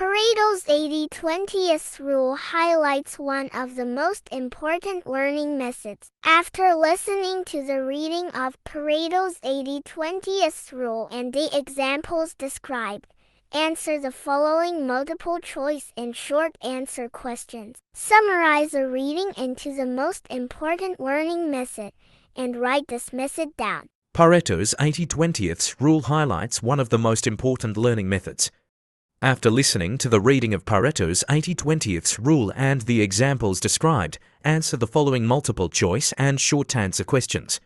Pareto's 80-20 rule highlights one of the most important learning methods. After listening to the reading of Pareto's 80-20 rule and the examples described, answer the following multiple-choice and short answer questions. Summarize the reading into the most important learning method and write this method down. Pareto's 80-20 rule highlights one of the most important learning methods. After listening to the reading of Pareto's 80-20 rule and the examples described, answer the following multiple-choice and short answer questions.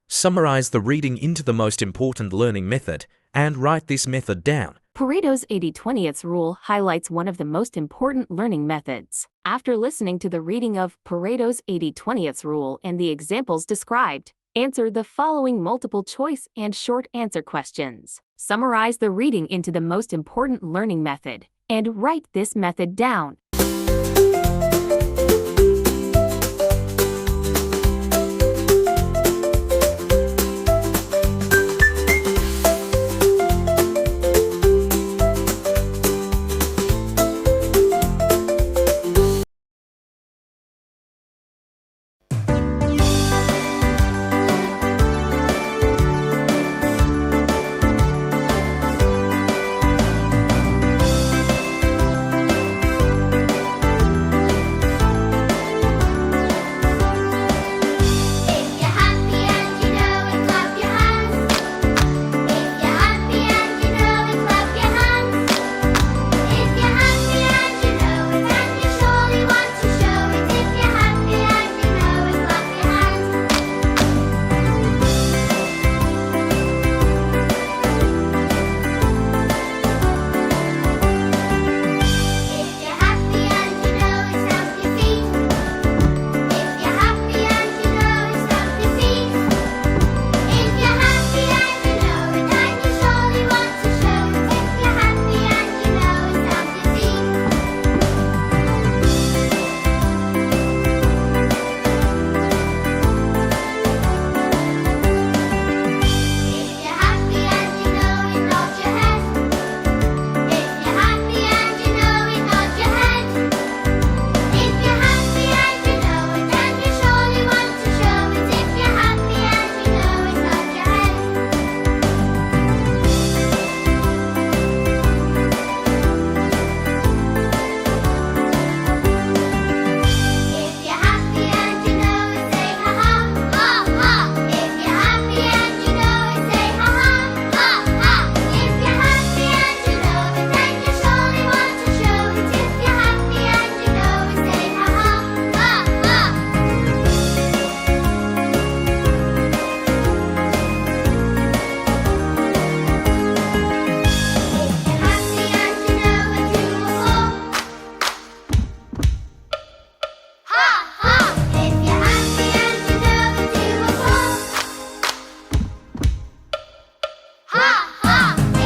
Summarize the reading into the most important learning method and write this method down. Pareto's 80-20 rule highlights one of the most important learning methods. After listening to the reading of Pareto's 80-20 rule and the examples described, answer the following multiple-choice and short answer questions. Summarize the reading into the most important learning method and write this method down. Ha!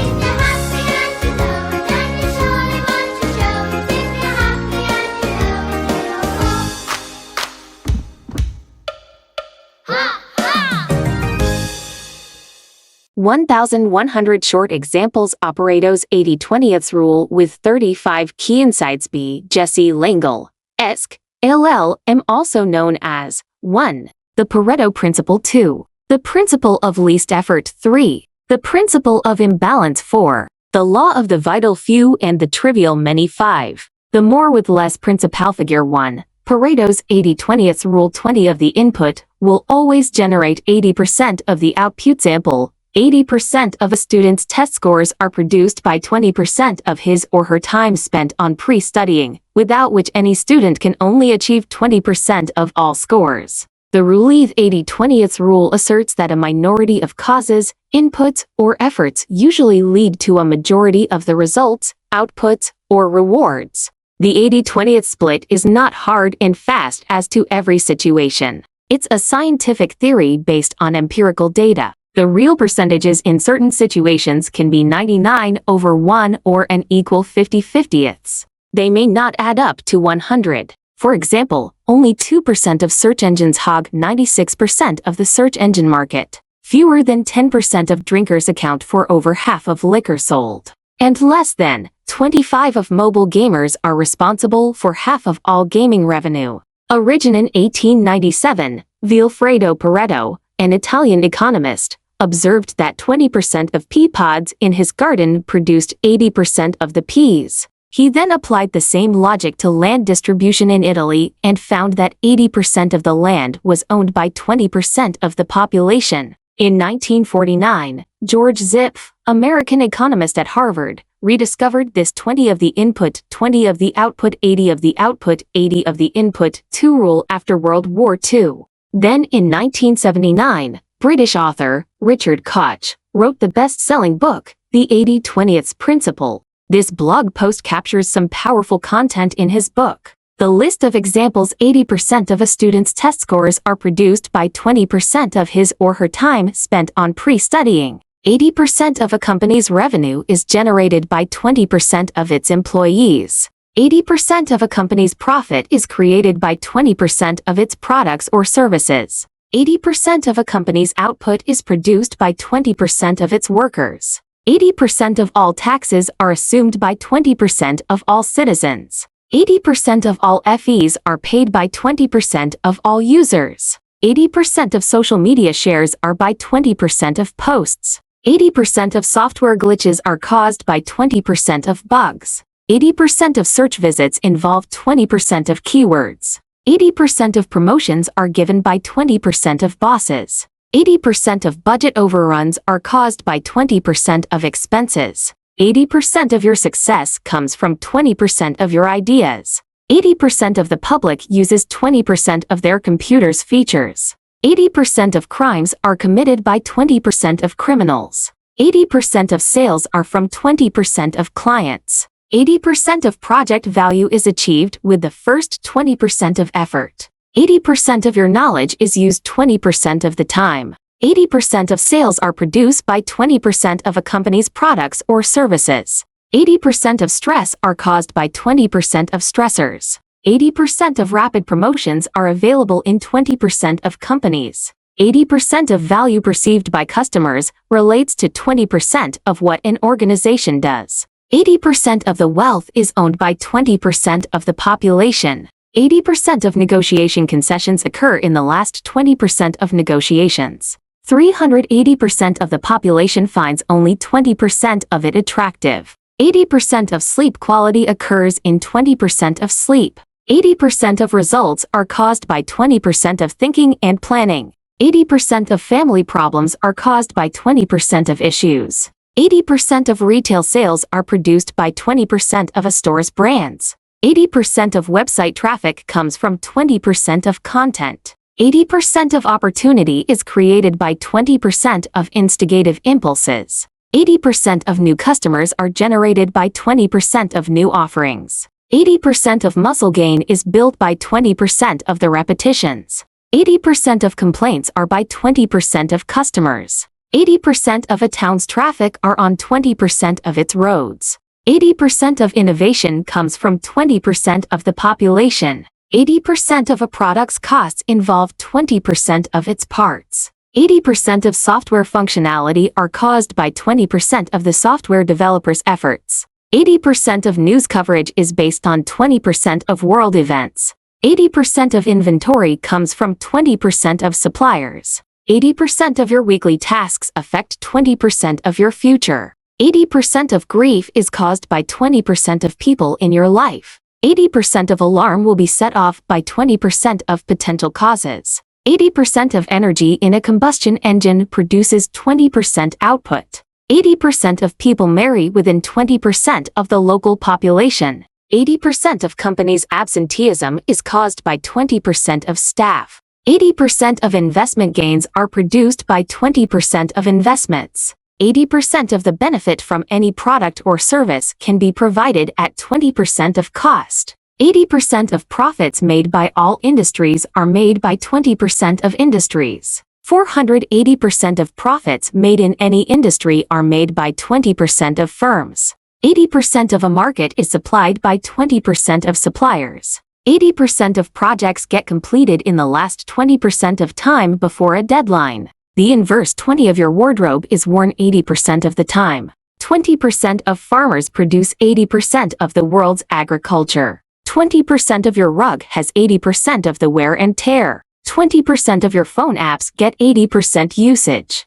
1,100 short examples. Pareto's 80-20 rule with 35 key insights. B. Jesse Langle, Esc. LLM, also known as 1. The Pareto Principle. 2. The Principle of Least Effort. 3. The Principle of Imbalance. 4. The Law of the Vital Few and the Trivial Many. 5. The More with Less Principle. Figure 1. Pareto's 80-20 rule. 20 of the input will always generate 80% of the output. Sample: 80% of a student's test scores are produced by 20% of his or her time spent on pre-studying, without which any student can only achieve 20% of all scores. The Rule 80-20 rule asserts that a minority of causes, inputs, or efforts usually lead to a majority of the results, outputs, or rewards. The 80-20 split is not hard and fast as to every situation. It's a scientific theory based on empirical data. The real percentages in certain situations can be 99/1 or an equal 50/50ths. They may not add up to 100. For example, only 2% of search engines hog 96% of the search engine market. Fewer than 10% of drinkers account for over half of liquor sold. And less than 25 of mobile gamers are responsible for half of all gaming revenue. Origin in 1897, Vilfredo Pareto, an Italian economist, observed that 20% of pea pods in his garden produced 80% of the peas. He then applied the same logic to land distribution in Italy and found that 80% of the land was owned by 20% of the population. In 1949, George Zipf, American economist at Harvard, rediscovered this 20 of the input, 20 of the output, 80 of the output, 80 of the input 2 rule after World War II. Then in 1979, British author Richard Koch wrote the best-selling book, The 80/20th Principle. This blog post captures some powerful content in his book. The list of examples: 80% of a student's test scores are produced by 20% of his or her time spent on pre-studying. 80% of a company's revenue is generated by 20% of its employees. 80% of a company's profit is created by 20% of its products or services. 80% of a company's output is produced by 20% of its workers. 80% of all taxes are assumed by 20% of all citizens. 80% of all fees are paid by 20% of all users. 80% of social media shares are by 20% of posts. 80% of software glitches are caused by 20% of bugs. 80% of search visits involve 20% of keywords. 80% of promotions are given by 20% of bosses. 80% of budget overruns are caused by 20% of expenses. 80% of your success comes from 20% of your ideas. 80% of the public uses 20% of their computer's features. 80% of crimes are committed by 20% of criminals. 80% of sales are from 20% of clients. 80% of project value is achieved with the first 20% of effort. 80% of your knowledge is used 20% of the time. 80% of sales are produced by 20% of a company's products or services. 80% of stress are caused by 20% of stressors. 80% of rapid promotions are available in 20% of companies. 80% of value perceived by customers relates to 20% of what an organization does. 80% of the wealth is owned by 20% of the population. 80% of negotiation concessions occur in the last 20% of negotiations. 380% of the population finds only 20% of it attractive. 80% of sleep quality occurs in 20% of sleep. 80% of results are caused by 20% of thinking and planning. 80% of family problems are caused by 20% of issues. 80% of retail sales are produced by 20% of a store's brands. 80% of website traffic comes from 20% of content. 80% of opportunity is created by 20% of instigative impulses. 80% of new customers are generated by 20% of new offerings. 80% of muscle gain is built by 20% of the repetitions. 80% of complaints are by 20% of customers. 80% of a town's traffic are on 20% of its roads. 80% of innovation comes from 20% of the population. 80% of a product's costs involve 20% of its parts. 80% of software functionality are caused by 20% of the software developer's efforts. 80% of news coverage is based on 20% of world events. 80% of inventory comes from 20% of suppliers. 80% of your weekly tasks affect 20% of your future. 80% of grief is caused by 20% of people in your life. 80% of alarm will be set off by 20% of potential causes. 80% of energy in a combustion engine produces 20% output. 80% of people marry within 20% of the local population. 80% of companies' absenteeism is caused by 20% of staff. 80% of investment gains are produced by 20% of investments. 80% of the benefit from any product or service can be provided at 20% of cost. 80% of profits made by all industries are made by 20% of industries. 480% of profits made in any industry are made by 20% of firms. 80% of a market is supplied by 20% of suppliers. 80% of projects get completed in the last 20% of time before a deadline. The inverse 20 of your wardrobe is worn 80% of the time. 20% of farmers produce 80% of the world's agriculture. 20% of your rug has 80% of the wear and tear. 20% of your phone apps get 80% usage.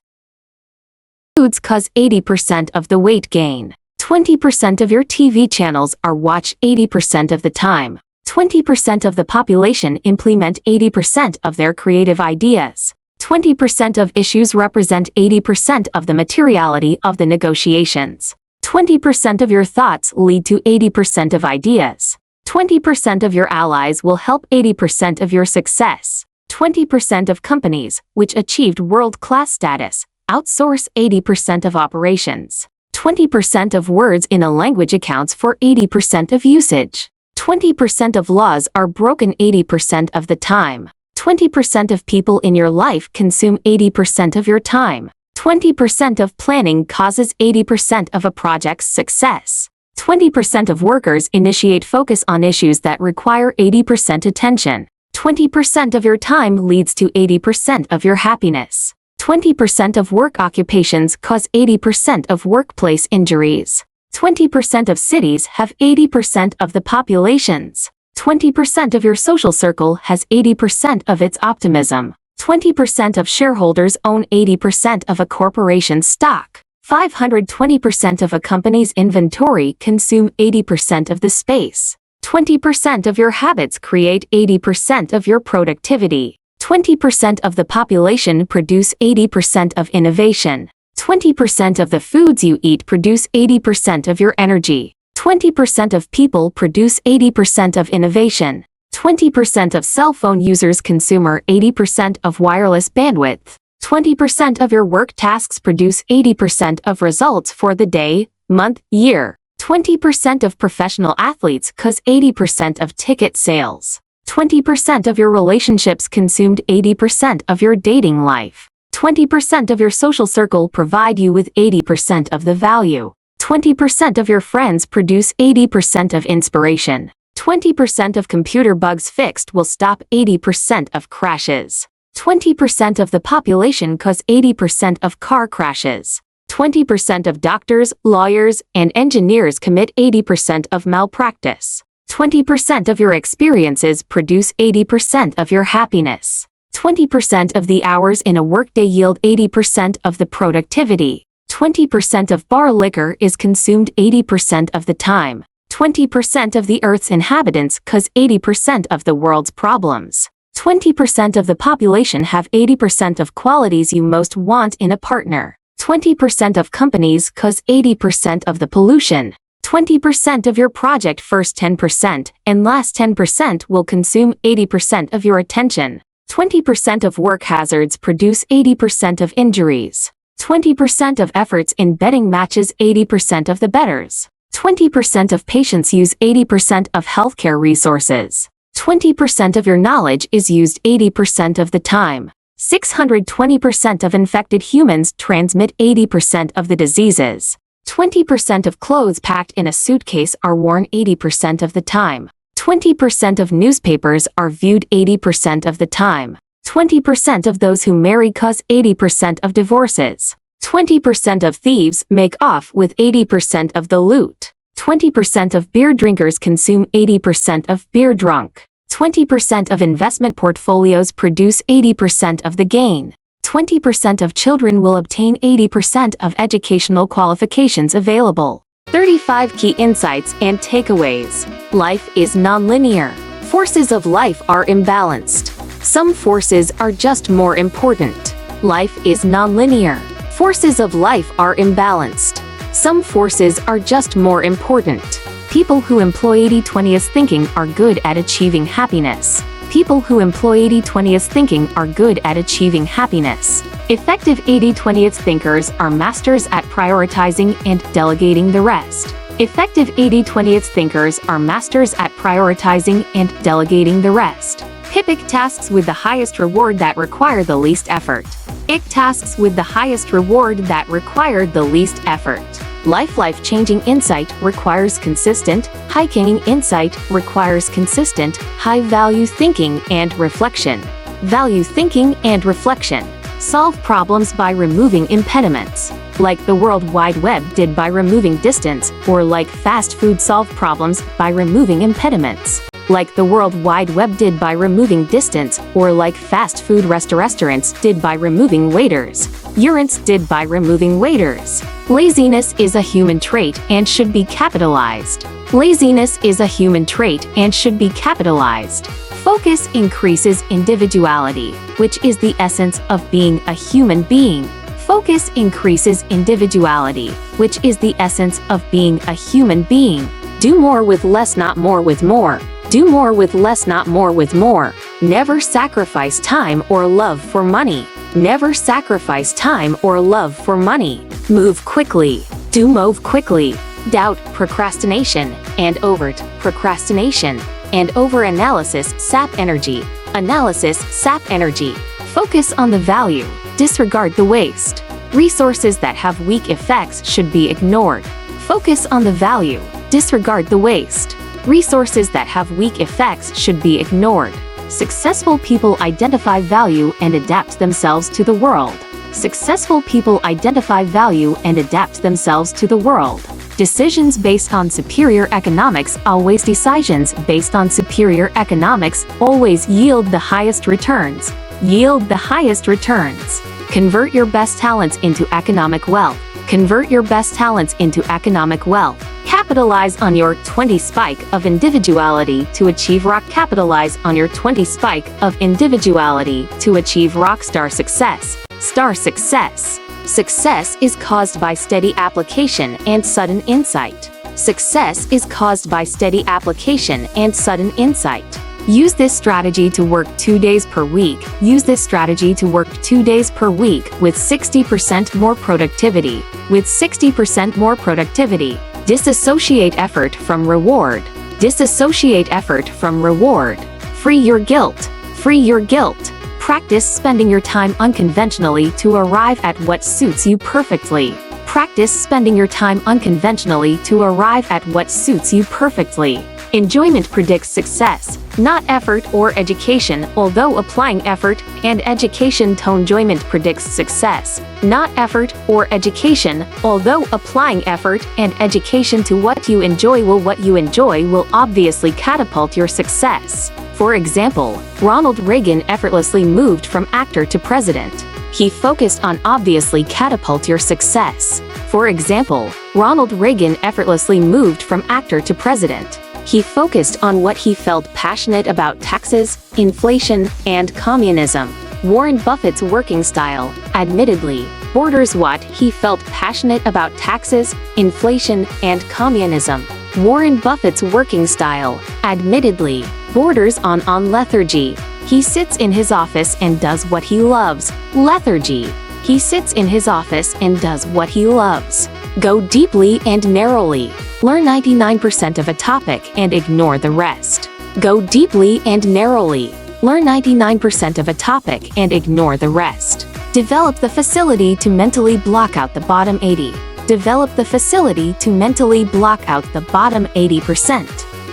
Foods cause 80% of the weight gain. 20% of your TV channels are watched 80% of the time. 20% of the population implement 80% of their creative ideas. 20% of issues represent 80% of the materiality of the negotiations. 20% of your thoughts lead to 80% of ideas. 20% of your allies will help 80% of your success. 20% of companies, which achieved world-class status, outsource 80% of operations. 20% of words in a language accounts for 80% of usage. 20% of laws are broken 80% of the time. 20% of people in your life consume 80% of your time. 20% of planning causes 80% of a project's success. 20% of workers initiate focus on issues that require 80% attention. 20% of your time leads to 80% of your happiness. 20% of work occupations cause 80% of workplace injuries. 20% of cities have 80% of the populations. 20% of your social circle has 80% of its optimism. 20% of shareholders own 80% of a corporation's stock. 520% of a company's inventory consume 80% of the space. 20% of your habits create 80% of your productivity. 20% of the population produce 80% of innovation. 20% of the foods you eat produce 80% of your energy. 20% of people produce 80% of innovation. 20% of cell phone users consume 80% of wireless bandwidth. 20% of your work tasks produce 80% of results for the day, month, year. 20% of professional athletes cause 80% of ticket sales. 20% of your relationships consumed 80% of your dating life. 20% of your social circle provide you with 80% of the value. 20% of your friends produce 80% of inspiration. 20% of computer bugs fixed will stop 80% of crashes. 20% of the population cause 80% of car crashes. 20% of doctors, lawyers, and engineers commit 80% of malpractice. 20% of your experiences produce 80% of your happiness. 20% of the hours in a workday yield 80% of the productivity. 20% of bar liquor is consumed 80% of the time. 20% of the Earth's inhabitants cause 80% of the world's problems. 20% of the population have 80% of qualities you most want in a partner. 20% of companies cause 80% of the pollution. 20% of your project first 10% and last 10% will consume 80% of your attention. 20% of work hazards produce 80% of injuries. 20% of efforts in betting matches 80% of the bettors. 20% of patients use 80% of healthcare resources. 20% of your knowledge is used 80% of the time. 620% of infected humans transmit 80% of the diseases. 20% of clothes packed in a suitcase are worn 80% of the time. 20% of newspapers are viewed 80% of the time. 20% of those who marry cause 80% of divorces. 20% of thieves make off with 80% of the loot. 20% of beer drinkers consume 80% of beer drunk. 20% of investment portfolios produce 80% of the gain. 20% of children will obtain 80% of educational qualifications available. 35 key insights and takeaways. Life is nonlinear. Forces of life are imbalanced. Some forces are just more important. Life is nonlinear. Forces of life are imbalanced. Some forces are just more important. People who employ 80-20th thinking are good at achieving happiness. People who employ 80-20th thinking are good at achieving happiness. Effective 80-20th thinkers are masters at prioritizing and delegating the rest. Effective 80-20th thinkers are masters at prioritizing and delegating the rest. Pick tasks with the highest reward that require the least effort. Pick tasks with the highest reward that require the least effort. Life-changing insight requires consistent, high-gaining insight requires consistent, high-value thinking and reflection. Value thinking and reflection. Solve problems by removing impediments, like the World Wide Web did by removing distance, or like fast food solve problems by removing impediments, like the World Wide Web did by removing distance, or like fast food restaurants did by removing waiters. Urants did by removing waiters. Laziness is a human trait and should be capitalized. Laziness is a human trait and should be capitalized. Focus increases individuality, which is the essence of being a human being. Focus increases individuality, which is the essence of being a human being. Do more with less, not more with more. Do more with less, not more with more. Never sacrifice time or love for money. Never sacrifice time or love for money. Move quickly. Do move quickly. Doubt, procrastination, and overt procrastination, and over-analysis sap energy. Analysis sap energy. Focus on the value. Disregard the waste. Resources that have weak effects should be ignored. Focus on the value. Disregard the waste. Resources that have weak effects should be ignored. Successful people identify value and adapt themselves to the world. Successful people identify value and adapt themselves to the world. Decisions based on superior economics always decisions based on superior economics always yield the highest returns. Yield the highest returns. Convert your best talents into economic wealth. Convert your best talents into economic wealth. Capitalize on your 20 spike of individuality to achieve rock. Capitalize on your 20 spike of individuality to achieve rock star success. Star success. Success is caused by steady application and sudden insight. Success is caused by steady application and sudden insight. Use this strategy to work 2 days per week. Use this strategy to work 2 days per week with 60% more productivity. With 60% more productivity. Disassociate effort from reward. Disassociate effort from reward. Free your guilt. Free your guilt. Practice spending your time unconventionally to arrive at what suits you perfectly. Practice spending your time unconventionally to arrive at what suits you perfectly. Enjoyment predicts success, not effort or education, although applying effort and education to enjoyment predicts success, not effort or education, although applying effort and education to what you enjoy will obviously catapult your success. For example, Ronald Reagan effortlessly moved from actor to president. He focused on obviously catapult your success. For example, Ronald Reagan effortlessly moved from actor to president. He focused on what he felt passionate about: taxes, inflation, and communism. Warren Buffett's working style, admittedly, borders what he felt passionate about: taxes, inflation, and communism. Warren Buffett's working style, admittedly, borders on lethargy. He sits in his office and does what he loves. Lethargy. He sits in his office and does what he loves. Go deeply and narrowly. Learn 99% of a topic and ignore the rest. Go deeply and narrowly. Learn 99% of a topic and ignore the rest. Develop the facility to mentally block out the bottom 80. Develop the facility to mentally block out the bottom 80%.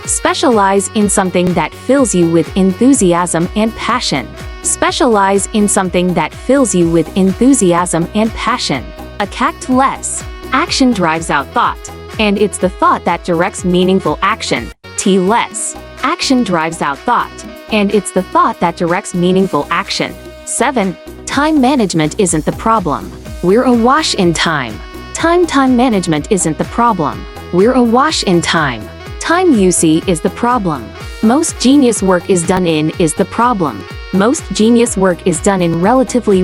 Specialize in something that fills you with enthusiasm and passion. Specialize in something that fills you with enthusiasm and passion. Act less. Action drives out thought, and it's the thought that directs meaningful action. Less. Action drives out thought, and it's the thought that directs meaningful action. 7. Time management isn't the problem. We're awash in time. Time management isn't the problem. We're awash in time. Time UC is the problem. Most genius work is done in is the problem. Most genius work is done in relatively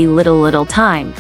little time.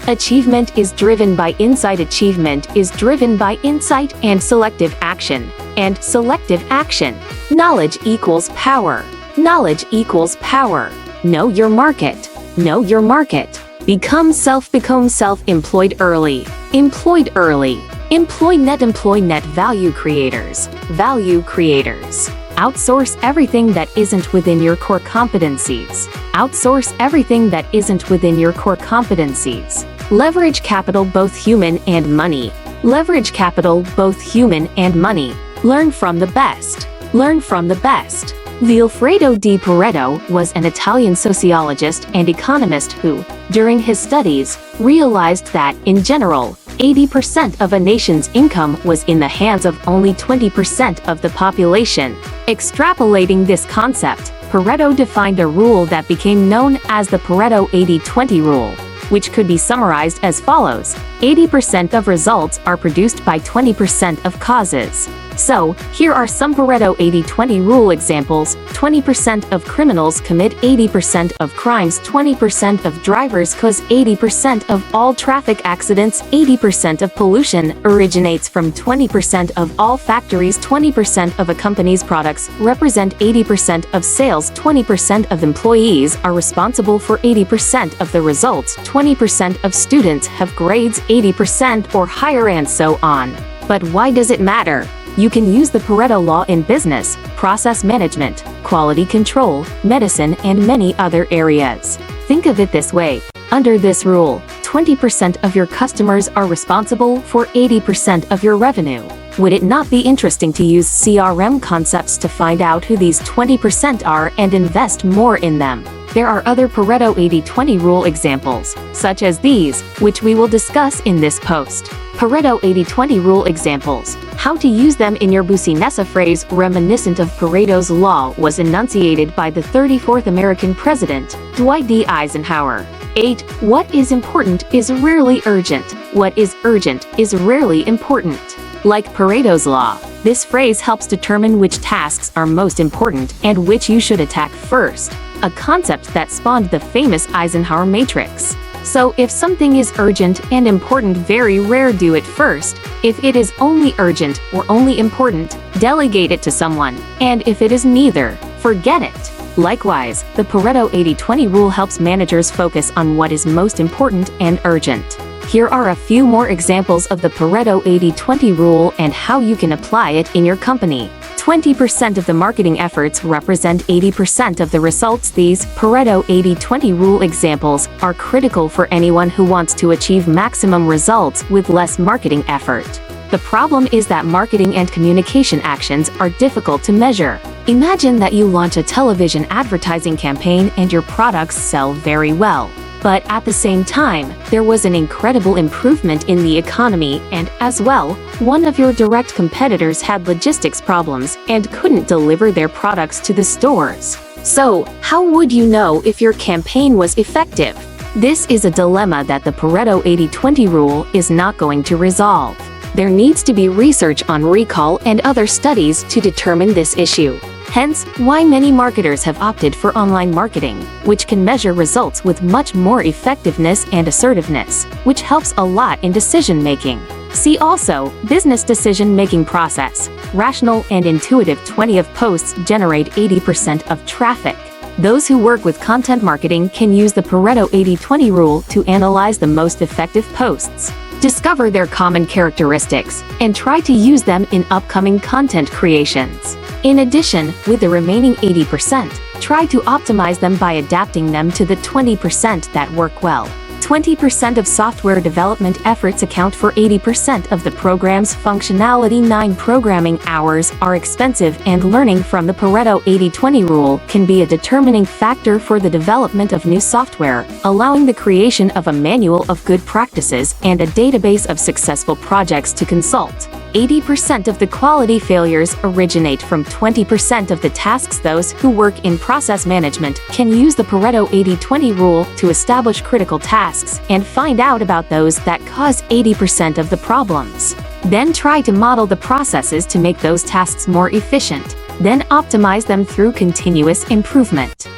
Achievement is driven by insight. Achievement is driven by insight and selective action. And selective action. Knowledge equals power. Knowledge equals power. Know your market. Know your market. Become self-employed early. Employed early. Employ net value creators. Value creators. Outsource everything that isn't within your core competencies. Outsource everything that isn't within your core competencies. Leverage capital, both human and money. Leverage capital, both human and money. Learn from the best. Learn from the best. Vilfredo di Pareto was an Italian sociologist and economist who, during his studies, realized that, in general, 80% of a nation's income was in the hands of only 20% of the population. Extrapolating this concept, Pareto defined a rule that became known as the Pareto 80-20 rule, which could be summarized as follows: 80% of results are produced by 20% of causes. So, here are some Pareto 80-20 rule examples. 20% of criminals commit 80% of crimes, 20% of drivers cause 80% of all traffic accidents, 80% of pollution originates from 20% of all factories, 20% of a company's products represent 80% of sales, 20% of employees are responsible for 80% of the results, 20% of students have grades 80% or higher, and so on. But why does it matter? You can use the Pareto law in business, process management, quality control, medicine, and many other areas. Think of it this way. Under this rule, 20% of your customers are responsible for 80% of your revenue. Would it not be interesting to use CRM concepts to find out who these 20% are and invest more in them? There are other Pareto 80-20 rule examples, such as these, which we will discuss in this post. Pareto 80-20 rule examples. How to use them in your business. A phrase reminiscent of Pareto's law was enunciated by the 34th American President, Dwight D. Eisenhower. 8. What is important is rarely urgent. What is urgent is rarely important. Like Pareto's law, this phrase helps determine which tasks are most important and which you should attack first, a concept that spawned the famous Eisenhower matrix. So if something is urgent and important, very rare, do it first. If it is only urgent or only important, delegate it to someone. And if it is neither, forget it. Likewise, the Pareto 80-20 rule helps managers focus on what is most important and urgent. Here are a few more examples of the Pareto 80-20 rule and how you can apply it in your company. 20% of the marketing efforts represent 80% of the results. These Pareto 80-20 rule examples are critical for anyone who wants to achieve maximum results with less marketing effort. The problem is that marketing and communication actions are difficult to measure. Imagine that you launch a television advertising campaign and your products sell very well. But at the same time, there was an incredible improvement in the economy, and, as well, one of your direct competitors had logistics problems and couldn't deliver their products to the stores. So, how would you know if your campaign was effective? This is a dilemma that the Pareto 80-20 rule is not going to resolve. There needs to be research on recall and other studies to determine this issue. Hence, why many marketers have opted for online marketing, which can measure results with much more effectiveness and assertiveness, which helps a lot in decision-making. See also, business decision-making process. Rational and intuitive. 20 of posts generate 80% of traffic. Those who work with content marketing can use the Pareto 80-20 rule to analyze the most effective posts. Discover their common characteristics, and try to use them in upcoming content creations. In addition, with the remaining 80%, try to optimize them by adapting them to the 20% that work well. 20% of software development efforts account for 80% of the program's functionality. 9 programming hours are expensive, and learning from the Pareto 80-20 rule can be a determining factor for the development of new software, allowing the creation of a manual of good practices and a database of successful projects to consult. 80% of the quality failures originate from 20% of the tasks. Those who work in process management can use the Pareto 80-20 rule to establish critical tasks and find out about those that cause 80% of the problems. Then try to model the processes to make those tasks more efficient. Then optimize them through continuous improvement.